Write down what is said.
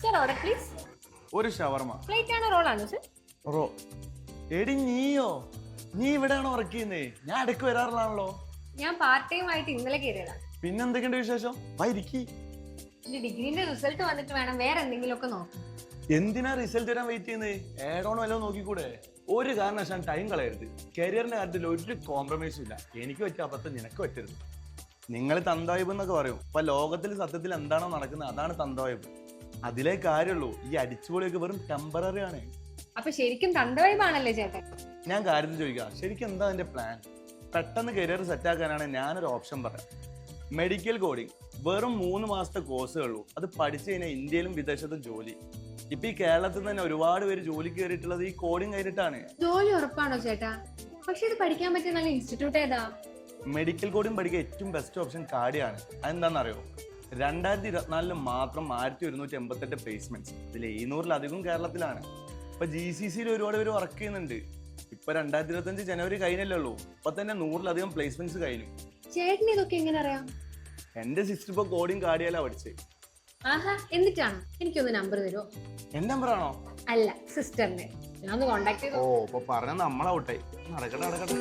Your order, please. ഒരു ഷവർമ. Plate ആണോ roll ആണോ sir? റോ. എടി നീയോ? നീ ഇവിടെയാണോ വർക്ക് ചെയ്യുന്നേ? ഞാൻ ഇടയ്ക്ക് വരാറുള്ളാണല്ലോ. ഞാൻ പാർട്ട് ടൈം ആയിട്ട് ഇന്നലെ കയറിയതാണ്. പിന്നെ എന്തൊക്കെയുണ്ട് വിശേഷം? ഇരിക്കി. എന്റെ ഡിഗ്രീന്റെ റിസൾട്ട് വന്നിട്ട് വേണം വേറെ എന്തെങ്കിലുമൊക്കെ നോക്കാം. എന്തിനാ റിസൾട്ട് വരാൻ വെയിറ്റ് ചെയ്യുന്നത്? ഏഡോൺ വല്ലതും നോക്കിക്കൂടെ? ഒരു കാരണവശാലും ടൈം കളയരുത്. കരിയറിന്റെ കാര്യത്തിൽ ഒരു കോംപ്രമൈസും ഇല്ല. എനിക്ക് പറ്റിയ അബദ്ധം നിനക്ക് പറ്റരുത്. നിങ്ങൾ തന്തോയബ് എന്നൊക്കെ പറയും. ഇപ്പൊ ലോകത്തിൽ സത്യത്തിൽ എന്താണോ നടക്കുന്നത് അതാണ് തന്തോയബ്. അതിലേ കാര്യമുള്ളൂ. ഈ അടിച്ചുപൊളിയൊക്കെ വെറും ടെമ്പററി ആണ്. അപ്പൊ ശരിക്കും തന്തവൈബാണല്ലേ ചേട്ടൻ? ഞാൻ കാര്യത്തിൽ ചോദിക്കാം, ശരിക്കും എന്താ അതിന്റെ പ്ലാൻ? പെട്ടെന്ന് കരിയർ സെറ്റ് ആക്കാനാണ് ഞാനൊരു ഓപ്ഷൻ പറയാം. മെഡിക്കൽ കോഡിങ് വെറും 3 മാസത്തെ കോഴ്സേ ഉള്ളൂ. അത് പഠിച്ചു കഴിഞ്ഞാൽ ഇന്ത്യയിലും വിദേശത്തും ജോലി. ഇപ്പൊ ഈ കേരളത്തിൽ തന്നെ ഒരുപാട് പേര് ജോലിക്ക് കയറിയിട്ടുള്ളത് ഈ കോഡിങ് കഴിഞ്ഞിട്ടാണ്. ജോലി ഉറപ്പാണോ ചേട്ടാ? പക്ഷെ ഇത് പഠിക്കാൻ പറ്റിയ നല്ല ഇൻസ്റ്റിറ്റ്യൂട്ട് ഏതാ? മെഡിക്കൽ കോഡിങ് പഠിക്കാൻ ഏറ്റവും ബെസ്റ്റ് ഓപ്ഷൻ കാഡിയാണ്. അതെന്താണെന്നറിയോ? 2024 മാത്രം 1188 പ്ലേസ്മെന്റ്സ്. അതിൽ 700-ലധികം കേരളത്തിലാണ്. ഇപ്പൊ GCCയിൽ ഒരുപാട് പേര് വർക്ക് ചെയ്യുന്നുണ്ട്. ഇപ്പൊ 2025 ജനുവരി കഴിഞ്ഞല്ലേ ഉള്ളൂ. ഇപ്പൊ തന്നെ 100-ലധികം പ്ലേസ്മെന്റ്സ് കഴിഞ്ഞു. ചേട്ടന് ഇതൊക്കെ എങ്ങനെ അറിയാം? എന്റെ സിസ്റ്റർ ഇപ്പൊ കോഡിങ് കാഡിയാലാ പഠിച്ചേ. ആഹാ, എന്നിട്ടാണോ? എനിക്കൊന്ന് നമ്പർ തരുമോ? എന്റെ നമ്പറാണോ? അല്ല, സിസ്റ്ററിന്റെ. ഞാൻ ഒന്ന് കോണ്ടാക്ട് ചെയ്തോ. ഇപ്പൊ പറഞ്ഞ നമ്മളൗട്ടായി. നടക്കട്ടെ.